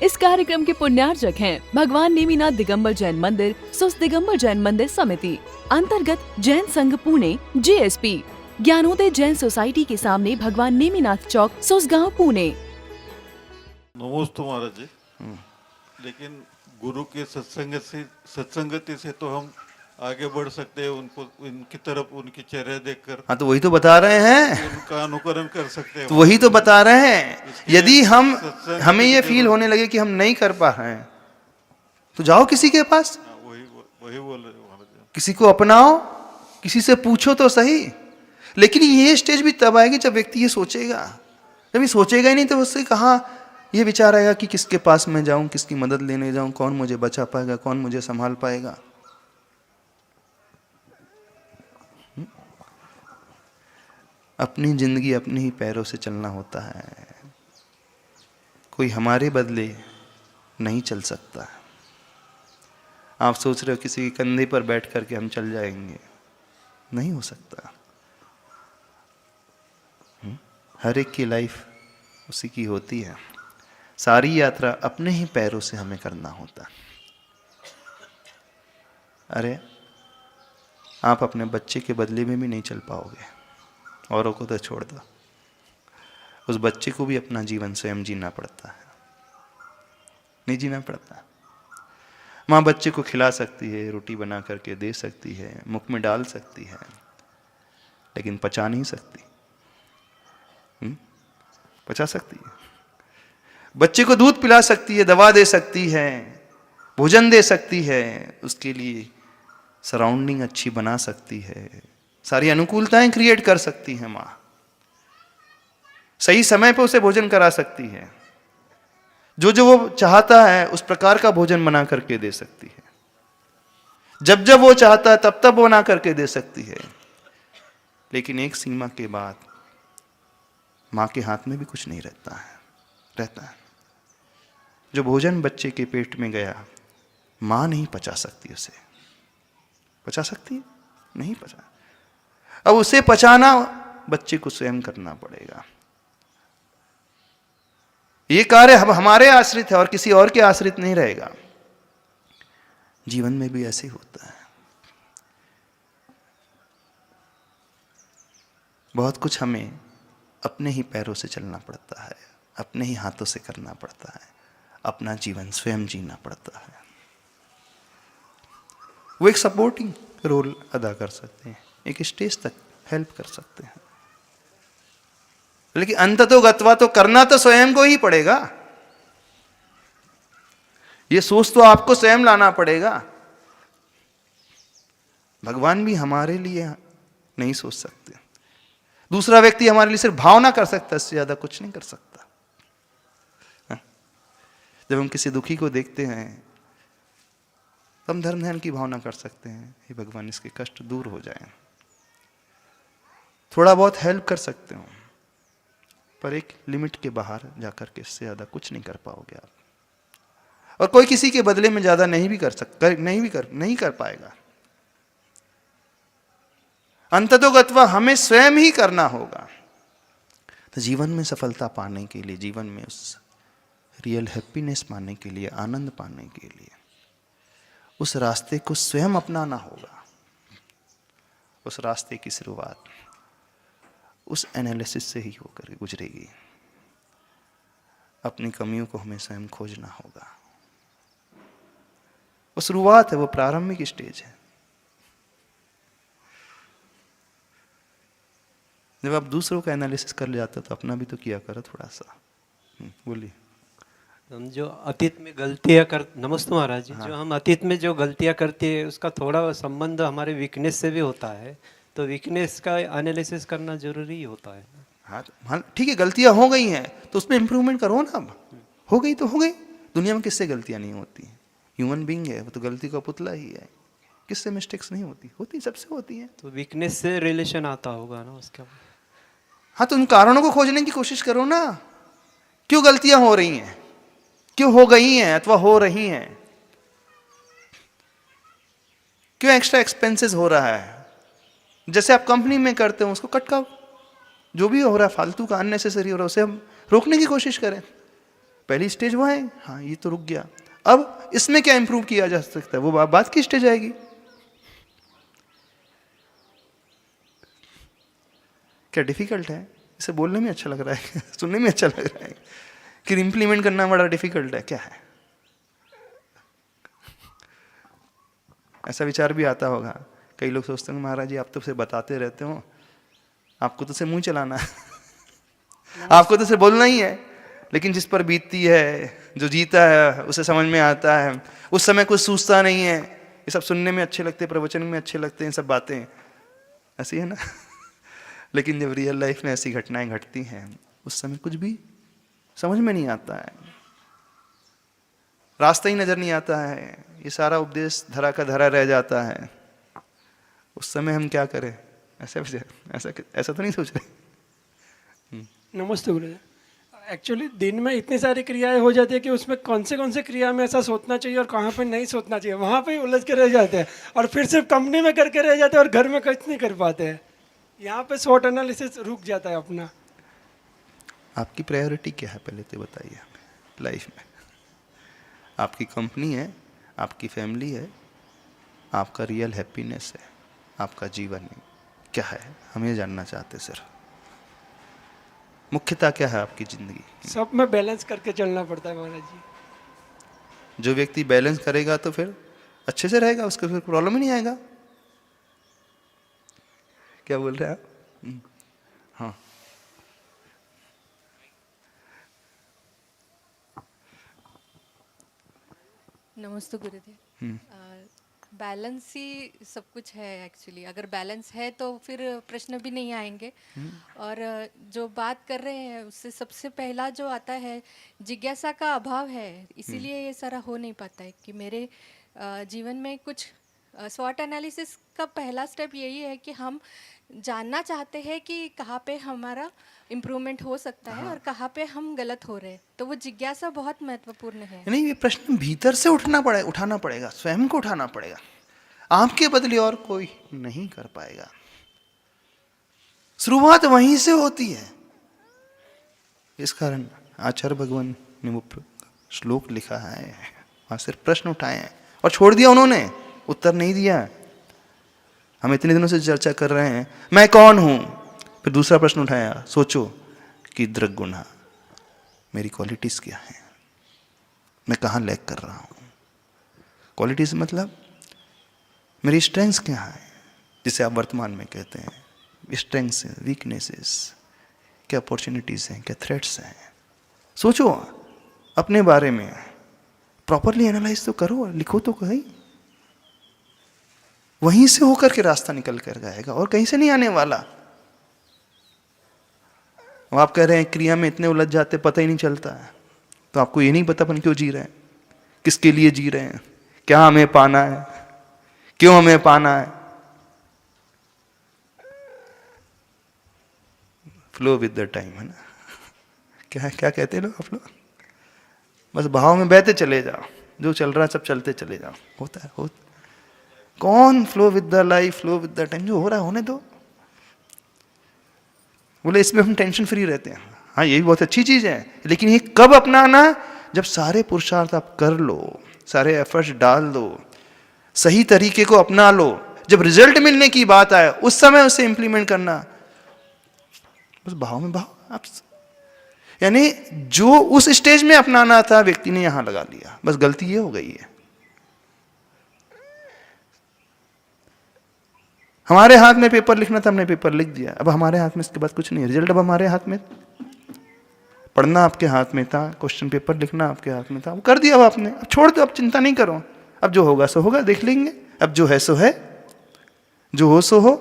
इस कार्यक्रम के पुण्यार्चक हैं भगवान नेमिनाथ दिगंबर जैन मंदिर, सुस दिगंबर जैन मंदिर समिति, अंतर्गत जैन संघ पुणे JSP, ज्ञानोदय जैन सोसाइटी के सामने भगवान नेमिनाथ चौक, सुसगांव, पुणे। नमोस्तु महाराज जी। लेकिन गुरु के सत्संगति से तो हम आगे बढ़ सकते हैं, उनको इनकी तरफ उनकी चेहरे देखकर। हाँ तो वही तो बता रहे हैं, उनका अनुकरण कर सकते हैं। तो वही तो बता रहे हैं। यदि हमें ये फील होने लगे कि हम नहीं कर पा रहे हैं तो जाओ किसी के पास, वही बोल रहे हो महाराज जी। किसी को अपनाओ, किसी से पूछो तो सही। लेकिन ये स्टेज भी तब आएगी जब व्यक्ति ये सोचेगा। जब ये सोचेगा ही नहीं तो उससे कहाँ ये विचार आएगा कि किसके पास मैं जाऊं, किसकी मदद लेने जाऊं, कौन मुझे बचा पाएगा, कौन मुझे संभाल पाएगा। अपनी जिंदगी अपने ही पैरों से चलना होता है, कोई हमारे बदले नहीं चल सकता। आप सोच रहे हो किसी के कंधे पर बैठ करके हम चल जाएंगे, नहीं हो सकता। हर एक की लाइफ उसी की होती है। सारी यात्रा अपने ही पैरों से हमें करना होता। अरे आप अपने बच्चे के बदले में भी नहीं चल पाओगे, औरों को तो छोड़ दो। उस बच्चे को भी अपना जीवन स्वयं जीना पड़ता है, नहीं जीना पड़ता। माँ बच्चे को खिला सकती है, रोटी बना करके दे सकती है, मुख में डाल सकती है, लेकिन पचा नहीं सकती। पचा सकती है। बच्चे को दूध पिला सकती है, दवा दे सकती है, भोजन दे सकती है, उसके लिए सराउंडिंग अच्छी बना सकती है, सारी अनुकूलताएं क्रिएट कर सकती है माँ। सही समय पर उसे भोजन करा सकती है, जो वो चाहता है उस प्रकार का भोजन बना करके दे सकती है, जब वो चाहता है तब बना करके दे सकती है। लेकिन एक सीमा के बाद माँ के हाथ में भी कुछ नहीं रहता है। जो भोजन बच्चे के पेट में गया, माँ नहीं पचा सकती उसे। पचा सकती है? नहीं पचा। अब उसे पचाना बच्चे को स्वयं करना पड़ेगा। ये कार्य अब हमारे आश्रित है और किसी और के आश्रित नहीं रहेगा। जीवन में भी ऐसे ही होता है। बहुत कुछ हमें अपने ही पैरों से चलना पड़ता है, अपने ही हाथों से करना पड़ता है, अपना जीवन स्वयं जीना पड़ता है। वो एक सपोर्टिंग रोल अदा कर सकते हैं, एक स्टेज तक हेल्प कर सकते हैं, लेकिन अंततोगत्वा तो करना तो स्वयं को ही पड़ेगा। ये सोच तो आपको स्वयं लाना पड़ेगा। भगवान भी हमारे लिए नहीं सोच सकते। दूसरा व्यक्ति हमारे लिए सिर्फ भावना कर सकता है, इससे ज्यादा कुछ नहीं कर सकता। जब हम किसी दुखी को देखते हैं तो हम धर्म ध्यान की भावना कर सकते हैं, हे भगवान इसके कष्ट दूर हो जाएं। थोड़ा बहुत हेल्प कर सकते हो, पर एक लिमिट के बाहर जाकर के इससे ज्यादा कुछ नहीं कर पाओगे आप। और कोई किसी के बदले में ज्यादा नहीं भी कर सकता, नहीं कर पाएगा। अंततोगत्वा हमें स्वयं ही करना होगा। तो जीवन में सफलता पाने के लिए, जीवन में उस रियल हैप्पीनेस पाने के लिए, आनंद पाने के लिए, उस रास्ते को स्वयं अपनाना होगा। उस रास्ते की शुरुआत उस एनालिसिस से ही होकर गुजरेगी। अपनी कमियों को हमें स्वयं खोजना होगा। वो शुरुआत है, वो प्रारंभिक स्टेज है। जब आप दूसरों का एनालिसिस कर ले जाते हो तो अपना भी तो किया करो थोड़ा सा। बोलिए। हम जो अतीत में गलतियां कर, नमस्ते महाराज जी। हाँ। जो हम अतीत में जो गलतियां करते हैं उसका थोड़ा संबंध हमारे वीकनेस से भी होता है, तो वीकनेस का एनालिसिस करना जरूरी होता है। हाँ ठीक है, गलतियां हो गई हैं तो उसमें इंप्रूवमेंट करो ना। अब हो गई तो हो गई। दुनिया में किससे गलतियां नहीं होती? ह्यूमन बीइंग है वो, तो गलती का पुतला ही है। किससे मिस्टेक्स नहीं होती? होती, सबसे होती है। तो वीकनेस से रिलेशन आता होगा ना उसका। हाँ तो उन कारणों को खोजने की कोशिश करो ना। क्यों गलतियां हो रही हैं, क्यों हो गई हैं अथवा हो रही हैं, क्यों एक्स्ट्रा एक्सपेंसेस हो रहा है। जैसे आप कंपनी में करते हो उसको कट करो, जो भी हो रहा है फालतू का, अननेसेसरी हो रहा है, उसे हम रोकने की कोशिश करें। पहली स्टेज वो है, हाँ ये तो रुक गया, अब इसमें क्या इंप्रूव किया जा सकता है, वो बात की स्टेज आएगी। क्या डिफिकल्ट है? इसे बोलने में अच्छा लग रहा है, सुनने में अच्छा लग रहा है, कि इंप्लीमेंट करना बड़ा डिफिकल्ट है, क्या है? ऐसा विचार भी आता होगा, कई लोग सोचते हैं महाराज जी आप तो उसे बताते रहते हो, आपको तो उसे मुंह चलाना है, आपको तो उसे बोलना ही है, लेकिन जिस पर बीतती है, जो जीता है, उसे समझ में आता है, उस समय कुछ सूझता नहीं है। ये सब सुनने में अच्छे लगते हैं, प्रवचन में अच्छे लगते हैं, सब बातें ऐसी है ना लेकिन जब रियल लाइफ में ऐसी घटनाएं घटती हैं, उस समय कुछ भी समझ में नहीं आता है, रास्ता ही नजर नहीं आता है, ये सारा उपदेश धरा का धरा रह जाता है। उस समय हम क्या करें? ऐसा ऐसा तो नहीं सोच रहे। नमस्ते गुरुजी। एक्चुअली दिन में इतनी सारी क्रियाएं हो जाती है कि उसमें कौन से क्रिया में ऐसा सोचना चाहिए और कहाँ पे नहीं सोचना चाहिए, वहाँ पे ही उलझ के रह जाते हैं, और फिर सिर्फ कंपनी में करके रह जाते हैं और घर में कुछ नहीं कर पाते हैं। यहाँ पे शॉर्ट एनालिसिस रुक जाता है अपना। आपकी प्रायोरिटी क्या है पहले तो बताइए हमें लाइफ में। आपकी कंपनी है, आपकी फैमिली है, आपका रियल हैप्पीनेस है, आपका जीवन है, क्या है? हम ये जानना चाहते सर, मुख्यता क्या है आपकी जिंदगी? सब में बैलेंस करके चलना पड़ता है महाराज जी। जो व्यक्ति बैलेंस करेगा तो फिर अच्छे से रहेगा, उसको फिर प्रॉब्लम ही नहीं आएगा। क्या बोल रहे हैं आप? हाँ, नमस्ते गुरुदेव। बैलेंस ही सब कुछ है एक्चुअली। अगर बैलेंस है तो फिर प्रश्न भी नहीं आएंगे। और जो बात कर रहे हैं उससे सबसे पहला जो आता है जिज्ञासा का अभाव है, इसीलिए ये सारा हो नहीं पाता है कि मेरे जीवन में कुछ स्वॉट एनालिसिस का पहला स्टेप यही है कि हम जानना चाहते हैं कि कहाँ पे हमारा इम्प्रूवमेंट हो सकता है और कहाँ पे हम गलत हो रहे हैं। तो वो जिज्ञासा बहुत महत्वपूर्ण है। नहीं, ये प्रश्न भीतर से उठाना पड़ेगा, स्वयं को उठाना पड़ेगा। आपके बदले और कोई नहीं कर पाएगा। शुरुआत वहीं से होती है। इस कारण आचार्य भगवान ने वो श्लोक लिखा है, वहां सिर्फ प्रश्न उठाए हैं और छोड़ दिया उन्होंने, उत्तर नहीं दिया। हम इतने दिनों से चर्चा कर रहे हैं मैं कौन हूं, फिर दूसरा प्रश्न उठाया, सोचो कि दृग्गुणा, मेरी क्वालिटीज क्या हैं, मैं कहाँ लैक कर रहा हूं। क्वालिटीज मतलब मेरी स्ट्रेंथ्स क्या है, जिसे आप वर्तमान में कहते हैं स्ट्रेंथ्स, वीकनेसेस, क्या अपॉर्चुनिटीज हैं, क्या थ्रेट्स हैं। सोचो अपने बारे में, प्रॉपरली एनालाइज तो करो, लिखो तो कहीं। वहीं से होकर के रास्ता निकल कर जाएगा और कहीं से नहीं आने वाला। अब आप कह रहे हैं क्रिया में इतने उलझ जाते पता ही नहीं चलता है, तो आपको ये नहीं पता अपन क्यों जी रहे हैं, किसके लिए जी रहे हैं, क्या हमें पाना है, क्यों हमें पाना है। फ्लो विद द टाइम, है ना। क्या क्या कहते हैं लोग, आप लोग बस भाव में बहते चले जाओ, जो चल रहा है सब चलते चले जाओ। होता है कौन flow with the life, flow with the time, जो हो रहा है होने दो। बोले इसमें हम टेंशन फ्री रहते हैं। हाँ, ये भी बहुत अच्छी चीज है, लेकिन ये कब अपनाना? जब सारे पुरुषार्थ आप कर लो, सारे एफर्ट्स डाल दो, सही तरीके को अपना लो, जब रिजल्ट मिलने की बात आए उस समय उसे इंप्लीमेंट करना। बस भाव में भाव आप, यानी जो उस स्टेज में अपनाना था व्यक्ति ने यहां लगा लिया, बस गलती ये हो गई है। हमारे हाथ में पेपर लिखना था, हमने पेपर लिख दिया, अब हमारे हाथ में इसके बाद कुछ नहीं है। रिजल्ट अब हमारे हाथ में, पढ़ना आपके हाथ में था, क्वेश्चन पेपर लिखना आपके हाथ में था, अब कर दिया अब आपने, अब छोड़ दो, अब चिंता नहीं करो, अब जो होगा सो होगा, देख लेंगे, अब जो है सो है, जो हो सो हो।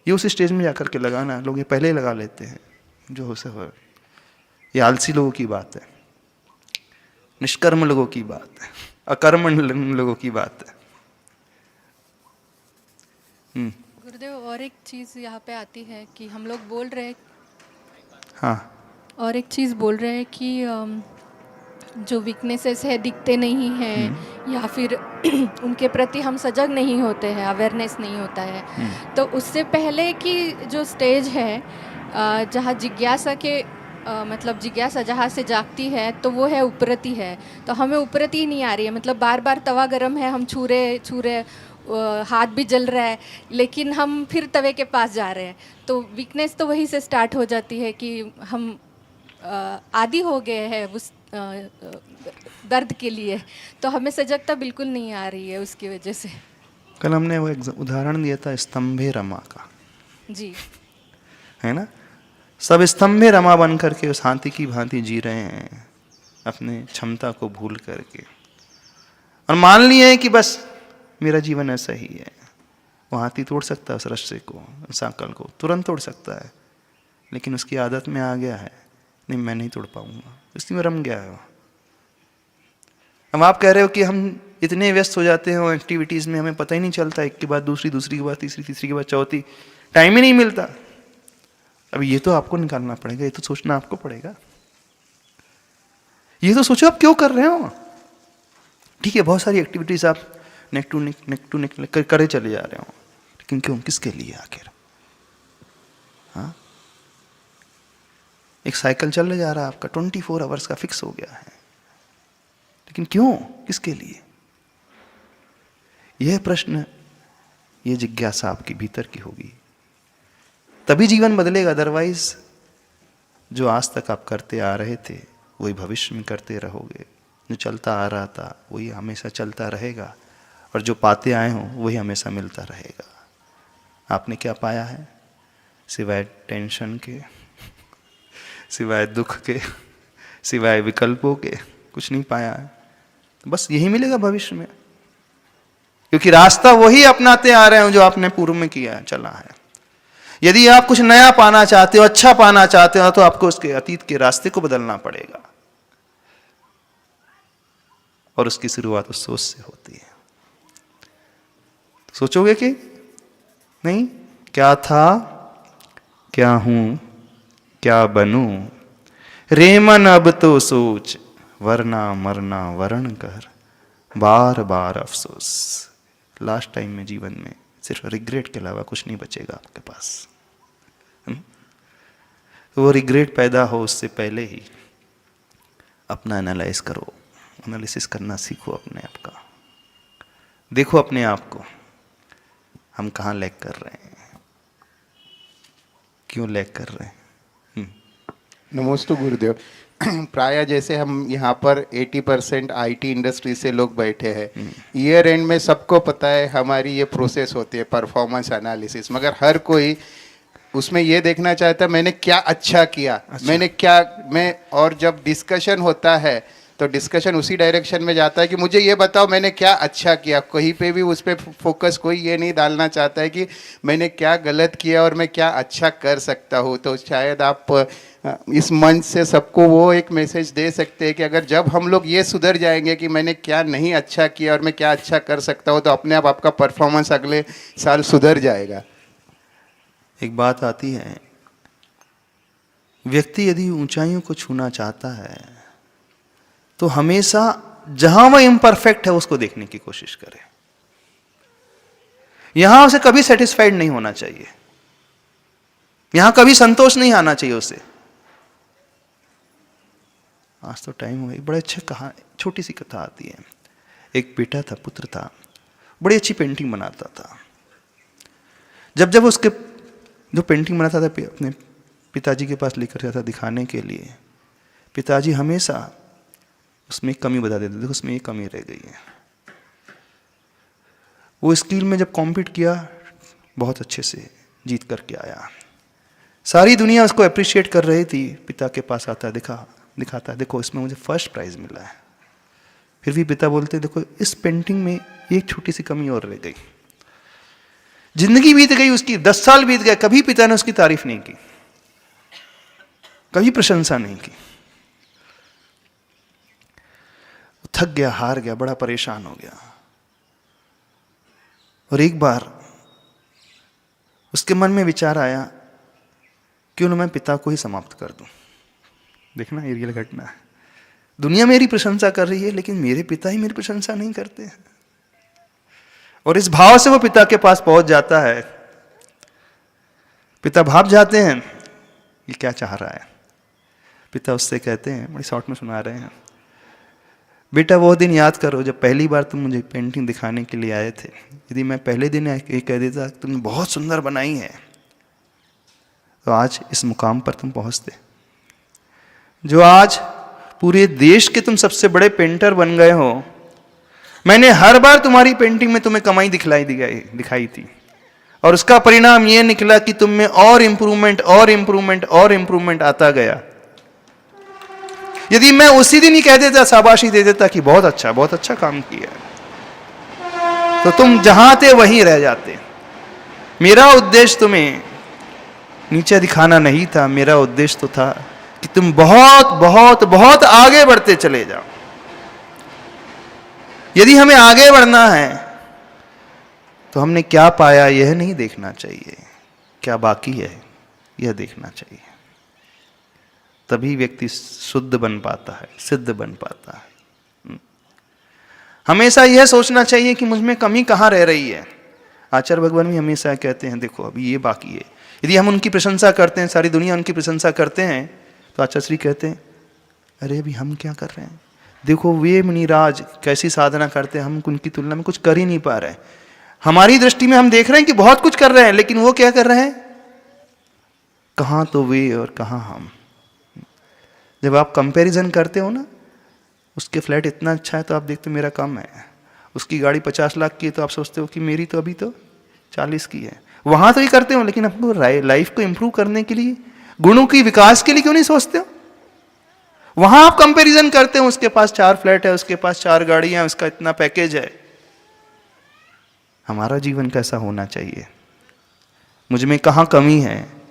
ये उस स्टेज में जाकर के लगाना, लोग ये पहले ही लगा लेते हैं, जो हो सो हो। ये आलसी लोगों की बात है, निष्कर्म लोगों की बात है, अकर्मण लोगों की बात है। गुरुदेव, और एक चीज़ यहाँ पे आती है कि हम लोग बोल रहे हैं, हाँ, और एक चीज़ बोल रहे हैं कि जो वीकनेसेस है दिखते नहीं हैं, या फिर उनके प्रति हम सजग नहीं होते हैं, अवेयरनेस नहीं होता है। तो उससे पहले की जो स्टेज है जहाँ जिज्ञासा के मतलब जिज्ञासा जहाँ से जागती है तो वो है उपरति है। तो हमें उपरति ही नहीं आ रही है, मतलब बार बार तवा गरम है, हम छू रहे हाथ भी जल रहा है, लेकिन हम फिर तवे के पास जा रहे हैं। तो वीकनेस तो वहीं से स्टार्ट हो जाती है कि हम आदी हो गए हैं उस दर्द के लिए। तो हमें सजगता बिल्कुल नहीं आ रही है उसकी वजह से। कल हमने वो उदाहरण दिया था स्तंभे रमा का, जी है ना। सब स्तंभे रमा बन करके उस हाथी की भांति जी रहे हैं, अपने क्षमता को भूल करके, और मान लिए हैं कि बस मेरा जीवन ऐसा ही है। वो हाथी तोड़ सकता है उस रस्से को, सांकल को तुरंत तोड़ सकता है, लेकिन उसकी आदत में आ गया है, नहीं मैं नहीं तोड़ पाऊंगा, इसी में रम गया है वो। अब आप कह रहे हो कि हम इतने व्यस्त हो जाते हैं एक्टिविटीज़ में, हमें पता ही नहीं चलता, एक के बाद दूसरी, दूसरी के बाद तीसरी, तीसरी के बाद चौथी, टाइम ही नहीं मिलता। अब ये तो आपको निकालना पड़ेगा, ये तो सोचना आपको पड़ेगा। ये तो सोचो आप क्यों कर रहे हो। ठीक है, बहुत सारी एक्टिविटीज़ आप नेक टू नेक करे चले जा रहे हो, लेकिन क्यों, किसके लिए आखिर। हाँ, एक साइकिल चल जा रहा है आपका, 24 आवर्स का फिक्स हो गया है, लेकिन क्यों, किसके लिए। यह प्रश्न, यह जिज्ञासा आपके भीतर की होगी, तभी जीवन बदलेगा। अदरवाइज जो आज तक आप करते आ रहे थे वही भविष्य में करते रहोगे, जो चलता आ रहा था वही हमेशा चलता रहेगा, और जो पाते आए हों वही हमेशा मिलता रहेगा। आपने क्या पाया है, सिवाय टेंशन के, सिवाय दुख के, सिवाय विकल्पों के, कुछ नहीं पाया है। तो बस यही मिलेगा भविष्य में, क्योंकि रास्ता वही अपनाते आ रहे हो जो आपने पूर्व में किया है, चला है। यदि आप कुछ नया पाना चाहते हो, अच्छा पाना चाहते हो, तो आपको उसके अतीत के रास्ते को बदलना पड़ेगा, और उसकी शुरुआत उस सोच से होती है। तो सोचोगे कि नहीं, क्या था, क्या हूं, क्या बनूं, रे मन अब तो सोच, वरना मरना वरण कर, बार बार अफसोस। लास्ट टाइम में जीवन में सिर्फ रिग्रेट के अलावा कुछ नहीं बचेगा आपके पास। तो वो रिग्रेट पैदा हो उससे पहले ही अपना एनालाइज करो, एनालिसिस करना सीखो अपने आप का। देखो अपने आप को, हम कहाँ लैग कर रहे हैं, क्यों लैग कर रहे हैं। नमोस्तु गुरुदेव। प्राय जैसे हम यहाँ पर 80% आईटी इंडस्ट्री से लोग बैठे हैं, ईयर एंड में सबको पता है हमारी ये प्रोसेस होती है परफॉर्मेंस एनालिसिस, मगर हर कोई उसमें ये देखना चाहता है मैंने क्या अच्छा किया, मैंने क्या मैं, और जब डिस्कशन होता है तो डिस्कशन उसी डायरेक्शन में जाता है कि मुझे ये बताओ मैंने क्या अच्छा किया। कहीं पे भी उस पर फोकस कोई ये नहीं डालना चाहता है कि मैंने क्या गलत किया और मैं क्या अच्छा कर सकता हूँ। तो शायद आप इस मंच से सबको वो एक मैसेज दे सकते हैं कि अगर जब हम लोग ये सुधर जाएंगे कि मैंने क्या नहीं अच्छा किया और मैं क्या अच्छा कर सकता हूँ, तो अपने आप आपका परफॉर्मेंस अगले साल सुधर जाएगा। एक बात आती है, व्यक्ति यदि ऊंचाइयों को छूना चाहता है तो हमेशा जहां वह इम्परफेक्ट है उसको देखने की कोशिश करे। यहां उसे कभी सेटिस्फाइड नहीं होना चाहिए, यहां कभी संतोष नहीं आना चाहिए उसे। आज तो टाइम हो गया, बड़े अच्छे छोटी सी कथा आती है। एक बेटा था, पुत्र था, बड़ी अच्छी पेंटिंग बनाता था। जब उसके जो पेंटिंग बनाता था अपने पिताजी के पास लेकर जाता दिखाने के लिए, पिताजी हमेशा उसमें एक कमी बता देते, देखो उसमें ये कमी रह गई है। वो स्किल में जब कॉम्पीट किया, बहुत अच्छे से जीत करके आया, सारी दुनिया उसको अप्रिशिएट कर रही थी। पिता के पास आता दिखाता है, देखो इसमें मुझे फर्स्ट प्राइज मिला है। फिर भी पिता बोलते, देखो इस पेंटिंग में एक छोटी सी कमी और रह गई। जिंदगी बीत गई उसकी, 10 साल बीत गए, कभी पिता ने उसकी तारीफ नहीं की, कभी प्रशंसा नहीं की। थक गया, हार गया, बड़ा परेशान हो गया। और एक बार उसके मन में विचार आया, क्यों ना मैं पिता को ही समाप्त कर दूं। देखना ये रियल घटना है। दुनिया मेरी प्रशंसा कर रही है, लेकिन मेरे पिता ही मेरी प्रशंसा नहीं करते हैं। और इस भाव से वो पिता के पास पहुंच जाता है। पिता भाप जाते हैं, ये क्या चाह रहा है। पिता उससे कहते हैं, बड़ी शॉर्ट में सुना रहे हैं, बेटा वो दिन याद करो जब पहली बार तुम मुझे पेंटिंग दिखाने के लिए आए थे। यदि मैं पहले दिन ये कह देता तुमने बहुत सुंदर बनाई है, तो आज इस मुकाम पर तुम पहुंचते। जो आज पूरे देश के तुम सबसे बड़े पेंटर बन गए हो। मैंने हर बार तुम्हारी पेंटिंग में तुम्हें कमाई दिखाई थी, और उसका परिणाम यह निकला कि तुम में और इंप्रूवमेंट आता गया। यदि मैं उसी दिन ही कह देता, शाबाशी दे देता कि बहुत अच्छा काम किया, तो तुम जहां थे वहीं रह जाते। मेरा उद्देश्य तुम्हें नीचे दिखाना नहीं था, मेरा उद्देश्य तो था कि तुम बहुत आगे बढ़ते चले जाओ। यदि हमें आगे बढ़ना है तो हमने क्या पाया यह नहीं देखना चाहिए, क्या बाकी है यह देखना चाहिए। तभी व्यक्ति शुद्ध बन पाता है, सिद्ध बन पाता है। हमेशा यह सोचना चाहिए कि मुझ में कमी कहाँ रह रही है। आचार्य भगवान भी हमेशा कहते हैं, देखो अभी ये बाकी है। यदि हम उनकी प्रशंसा करते हैं, सारी दुनिया उनकी प्रशंसा करते हैं, तो आचार्य श्री कहते हैं, अरे अभी हम क्या कर रहे हैं? देखो वे मुनिराज कैसी साधना करते हैं, हम उनकी तुलना में कुछ कर ही नहीं पा रहे हैं। हमारी दृष्टि में हम देख रहे हैं कि बहुत कुछ कर रहे हैं, लेकिन वो क्या कर रहे हैं? कहाँ तो वे और कहाँ हम। जब आप कंपैरिजन करते हो ना, उसके फ्लैट इतना अच्छा है तो आप देखते हो मेरा कम है, उसकी गाड़ी 50 लाख की है तो आप सोचते हो कि मेरी तो अभी तो 40 की है। वहां तो ही करते हो, लेकिन अपने लाइफ को इंप्रूव करने के लिए, गुणों की विकास के लिए क्यों नहीं सोचते हो? वहां आप कंपैरिजन करते हो, उसके पास 4 फ्लैट है, उसके पास 4 गाड़ियां हैं, उसका इतना पैकेज है। हमारा जीवन कैसा होना चाहिए? मुझ में कहां कमी है?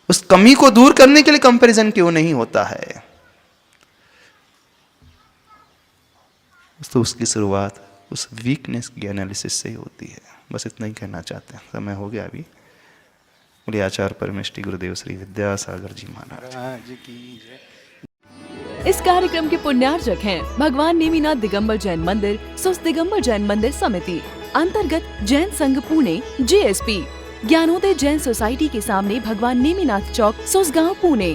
उस कमी को दूर करने के लिए कंपैरिजन क्यों नहीं होता है? तो उसकी शुरुआत उस वीकनेस की एनालिसिस से ही होती है। बस इतना ही कहना चाहते हैं, समय हो गया अभी। बोलिए आचार्य परमेष्टि गुरुदेव श्री विद्यासागर जी महाराज की जय। इस कार्यक्रम के पुण्यार्जक हैं भगवान नेमिनाथ दिगंबर जैन मंदिर, सुस दिगंबर जैन मंदिर समिति, अंतर्गत जैन संघ पुणे, JSP, ज्ञानोदय जैन सोसाइटी के सामने भगवान नेमिनाथ चौक, सुसगांव, पुणे।